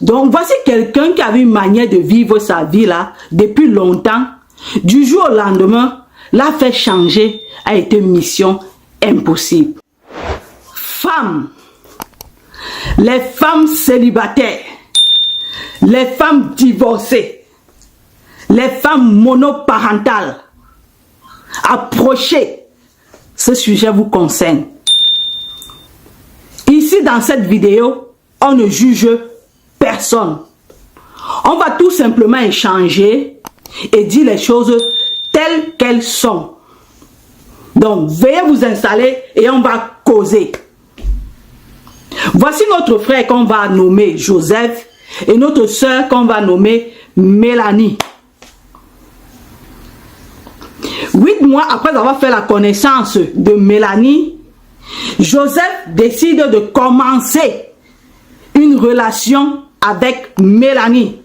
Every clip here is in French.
Donc, voici quelqu'un qui avait une manière de vivre sa vie là depuis longtemps. Du jour au lendemain, l'a fait changer a été mission impossible. Femmes, les femmes célibataires, les femmes divorcées, les femmes monoparentales, approchez, ce sujet vous concerne. Ici dans cette vidéo, on ne juge personne. On va tout simplement échanger et dire les choses telles qu'elles sont. Donc, veuillez vous installer et on va causer. Voici notre frère qu'on va nommer Joseph et notre soeur qu'on va nommer Mélanie. 8 mois après avoir fait la connaissance de Mélanie, Joseph décide de commencer une relation avec Mélanie.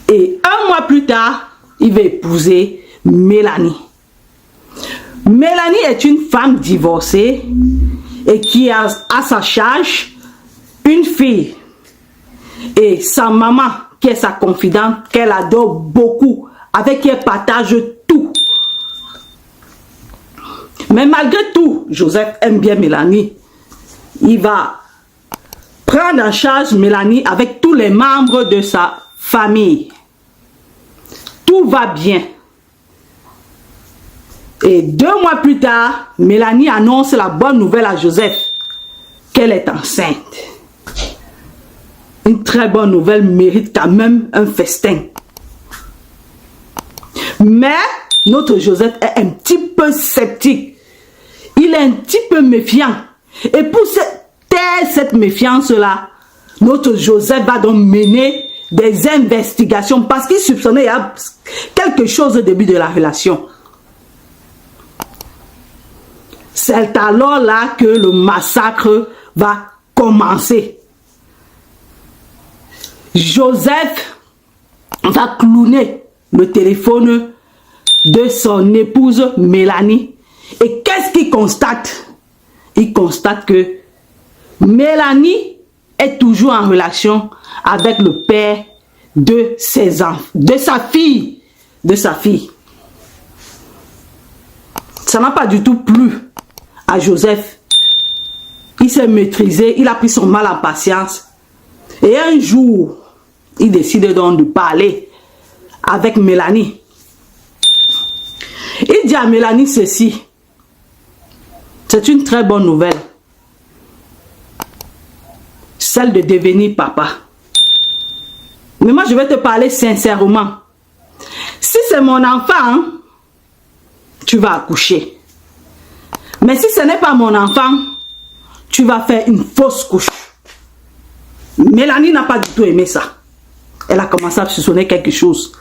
Et 1 mois plus tard, il va épouser Mélanie. Mélanie est une femme divorcée et qui a à sa charge une fille. Et sa maman, qui est sa confidente, qu'elle adore beaucoup, avec qui elle partage tout. Mais malgré tout, Joseph aime bien Mélanie. Il va prendre en charge Mélanie avec tous les membres de sa famille. Tout va bien. Et 2 mois plus tard, Mélanie annonce la bonne nouvelle à Joseph, qu'elle est enceinte. Une très bonne nouvelle mérite quand même un festin. Mais notre Joseph est un petit peu sceptique. Il est un petit peu méfiant. Et pour taire cette méfiance-là, notre Joseph va donc mener des investigations parce qu'il soupçonnait qu'il y a quelque chose au début de la relation. C'est alors là que le massacre va commencer. Joseph va clouer le téléphone de son épouse Mélanie. Et qu'est-ce qu'il constate? Il constate que Mélanie est toujours en relation avec le père de ses enfants, de sa fille. Ça n'a pas du tout plu à Joseph. Il s'est maîtrisé, il a pris son mal en patience. Et un jour, il décide donc de parler avec Mélanie. Il dit à Mélanie ceci. C'est une très bonne nouvelle. Celle de devenir papa. Mais moi, je vais te parler sincèrement. Si c'est mon enfant, tu vas accoucher. Mais si ce n'est pas mon enfant, tu vas faire une fausse couche. Mélanie n'a pas du tout aimé ça. Elle a commencé à soupçonner quelque chose.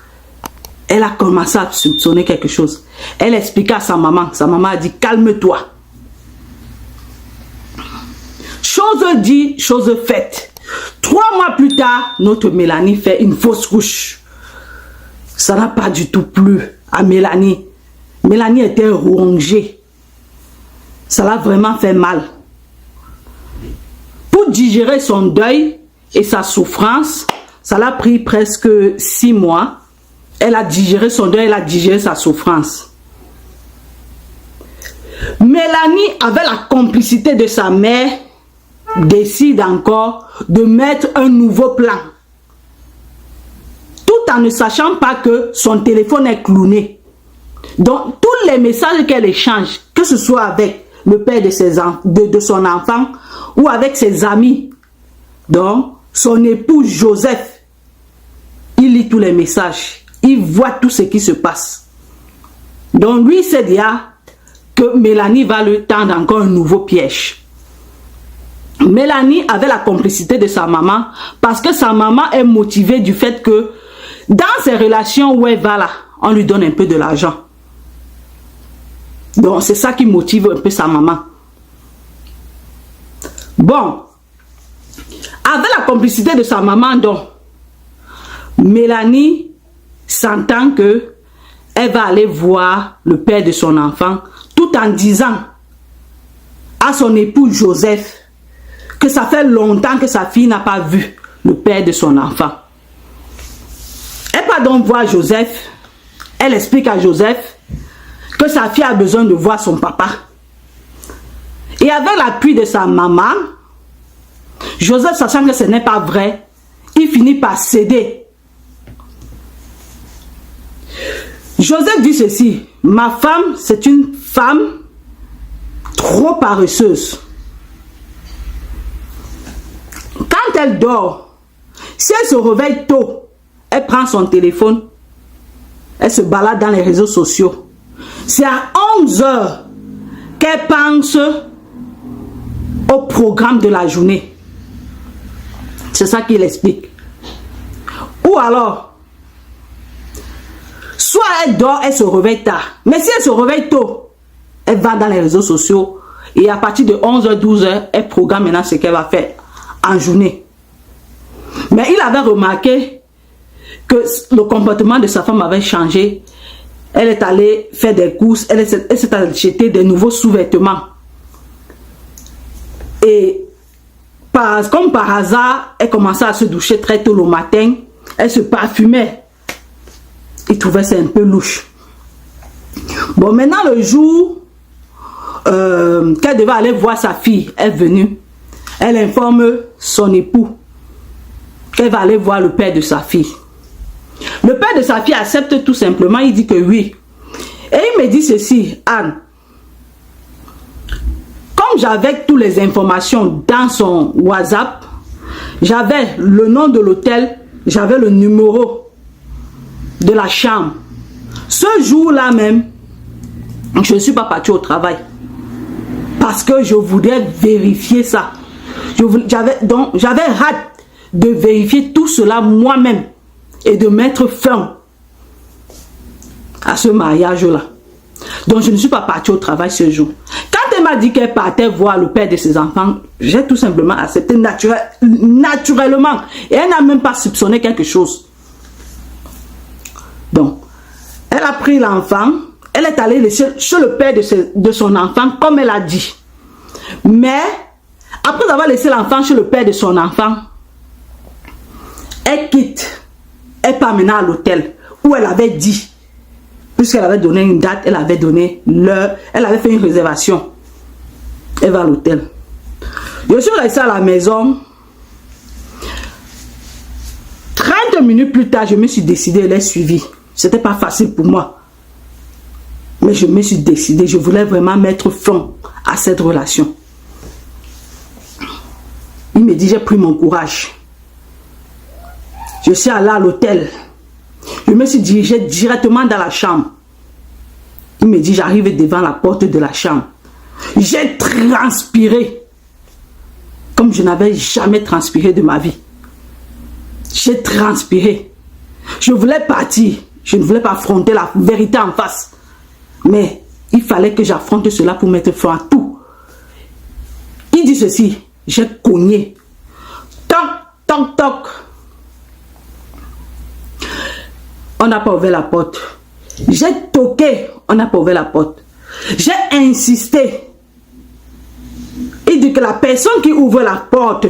Elle expliqua à sa maman. Sa maman a dit, calme-toi. Chose dit, chose faite. 3 mois plus tard, notre Mélanie fait une fausse couche. Ça n'a pas du tout plu à Mélanie. Mélanie était rongée. Ça l'a vraiment fait mal. Pour digérer son deuil et sa souffrance, ça l'a pris presque 6 mois. Elle a digéré son deuil, elle a digéré sa souffrance. Mélanie, avec la complicité de sa mère, décide encore de mettre un nouveau plan. Tout en ne sachant pas que son téléphone est cloué. Donc, tous les messages qu'elle échange, que ce soit avec le père de son enfant ou avec ses amis, donc son époux Joseph, il lit tous les messages, il voit tout ce qui se passe. Donc lui sait déjà que Mélanie va lui tendre encore un nouveau piège. Mélanie avait la complicité de sa maman parce que sa maman est motivée du fait que dans ses relations où elle va là, on lui donne un peu de l'argent. Donc c'est ça qui motive un peu sa maman. Bon, avec la complicité de sa maman, donc, Mélanie s'entend que elle va aller voir le père de son enfant tout en disant à son époux Joseph que ça fait longtemps que sa fille n'a pas vu le père de son enfant. Elle part donc voir Joseph. Elle explique à Joseph que sa fille a besoin de voir son papa. Et avec l'appui de sa maman, Joseph, sachant que ce n'est pas vrai, il finit par céder. Joseph dit ceci: ma femme, c'est une femme trop paresseuse. Quand elle dort, si elle se réveille tôt, elle prend son téléphone, elle se balade dans les réseaux sociaux. C'est à 11 heures qu'elle pense au programme de la journée. C'est ça qu'il explique. Ou alors, soit elle dort, elle se réveille tard. Mais si elle se réveille tôt, elle va dans les réseaux sociaux et à partir de 11h, 12h, elle programme maintenant ce qu'elle va faire en journée. Mais il avait remarqué que le comportement de sa femme avait changé. Elle est allée faire des courses, elle s'est acheté des nouveaux sous-vêtements. Et comme par hasard, elle commençait à se doucher très tôt le matin. Elle se parfumait. Il trouvait ça un peu louche. Bon, maintenant le jour qu'elle devait aller voir sa fille est venue. Elle informe son époux qu'elle va aller voir le père de sa fille. Le père de sa fille accepte tout simplement, il dit que oui. Et il me dit ceci: Anne, comme j'avais toutes les informations dans son WhatsApp, j'avais le nom de l'hôtel, j'avais le numéro de la chambre. Ce jour-là même, je ne suis pas partie au travail parce que je voudrais vérifier ça. J'avais hâte de vérifier tout cela moi-même et de mettre fin à ce mariage-là. Donc je ne suis pas partie au travail ce jour. Quand elle m'a dit qu'elle partait voir le père de ses enfants, j'ai tout simplement accepté naturellement. Et elle n'a même pas soupçonné quelque chose. Donc, elle a pris l'enfant, elle est allée chez le père de son enfant, comme elle a dit. Mais, après avoir laissé l'enfant chez le père de son enfant, elle quitte. Elle part maintenant à l'hôtel où elle avait dit, puisqu'elle avait donné une date, elle avait donné l'heure, elle avait fait une réservation. Elle va à l'hôtel. Je suis restée à la maison. 30 minutes plus tard, je me suis décidée, elle est suivie. C'était pas facile pour moi. Mais je me suis décidée, je voulais vraiment mettre fin à cette relation. Il me dit, j'ai pris mon courage. Je suis allée à l'hôtel. Je me suis dirigée directement dans la chambre. Il me dit, j'arrive devant la porte de la chambre. J'ai transpiré comme je n'avais jamais transpiré de ma vie. J'ai transpiré. Je voulais partir. Je ne voulais pas affronter la vérité en face. Mais il fallait que j'affronte cela pour mettre fin à tout. Il dit ceci, j'ai cogné. Toc, toc, toc. On n'a pas ouvert la porte. J'ai toqué, on n'a pas ouvert la porte. J'ai insisté. Il dit que la personne qui ouvre la porte,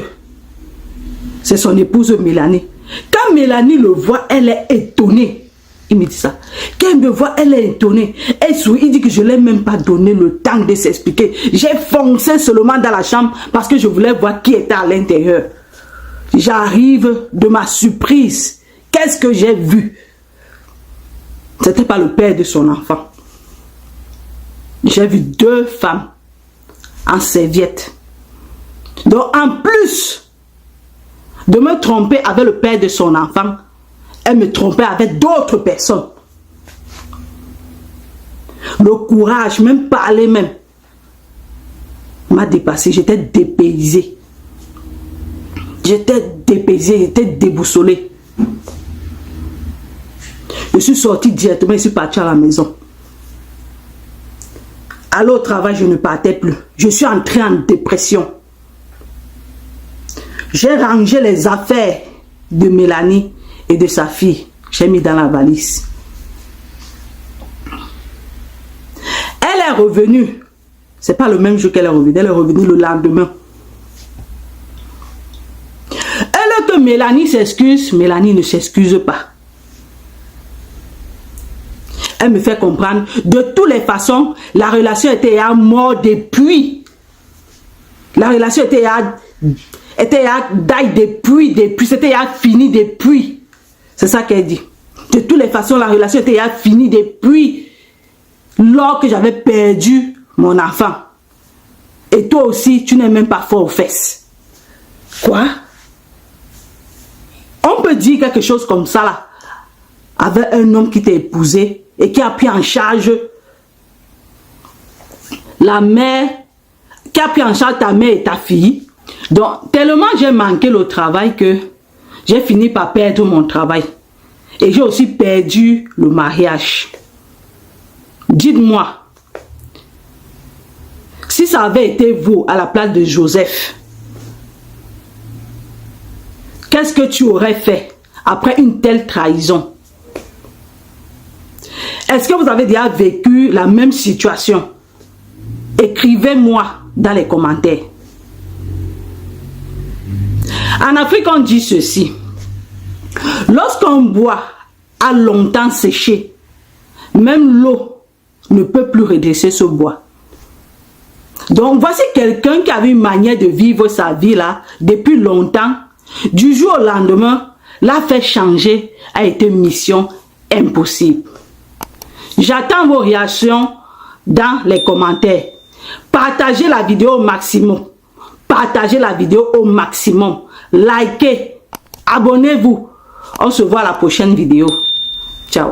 c'est son épouse Mélanie. Quand Mélanie le voit, elle est étonnée. Il me dit ça. Quand elle me voit, elle est étonnée. Elle sourit, il dit que je ne l'ai même pas donné le temps de s'expliquer. J'ai foncé seulement dans la chambre parce que je voulais voir qui était à l'intérieur. J'arrive de ma surprise. Qu'est-ce que j'ai vu? C'était pas le père de son enfant. J'ai vu deux femmes en serviette. Donc en plus de me tromper avec le père de son enfant, elle me trompait avec d'autres personnes. Le courage, même parler même, m'a dépassé. J'étais dépaysée. J'étais dépaysée, j'étais déboussolée. Je suis sortie directement, je suis partie à la maison. À l'autre travail, je ne partais plus. Je suis entrée en dépression. J'ai rangé les affaires de Mélanie et de sa fille. J'ai mis dans la valise. Elle est revenue. Ce n'est pas le même jour qu'elle est revenue. Elle est revenue le lendemain. que Mélanie s'excuse, Mélanie ne s'excuse pas. Elle me fait comprendre, de toutes les façons, la relation était à mort depuis. La relation était à die depuis, c'était à fini depuis. C'est ça qu'elle dit. De toutes les façons, la relation était à fini depuis lors que j'avais perdu mon enfant. Et toi aussi, tu n'es même pas fort aux fesses. Quoi? On peut dire quelque chose comme ça là, avec un homme qui t'a épousé et qui a pris en charge la mère, qui a pris en charge ta mère et ta fille. Donc, tellement j'ai manqué le travail que j'ai fini par perdre mon travail. Et j'ai aussi perdu le mariage. Dites-moi, si ça avait été vous à la place de Joseph, qu'est-ce que tu aurais fait après une telle trahison? Est-ce que vous avez déjà vécu la même situation? Écrivez-moi dans les commentaires. En Afrique, on dit ceci. Lorsqu'on bois a longtemps séché, même l'eau ne peut plus redresser ce bois. Donc, voici quelqu'un qui avait une manière de vivre sa vie là depuis longtemps. Du jour au lendemain, l'a fait changer a été mission impossible. J'attends vos réactions dans les commentaires. Partagez la vidéo au maximum. Partagez la vidéo au maximum. Likez. Abonnez-vous. On se voit à la prochaine vidéo. Ciao.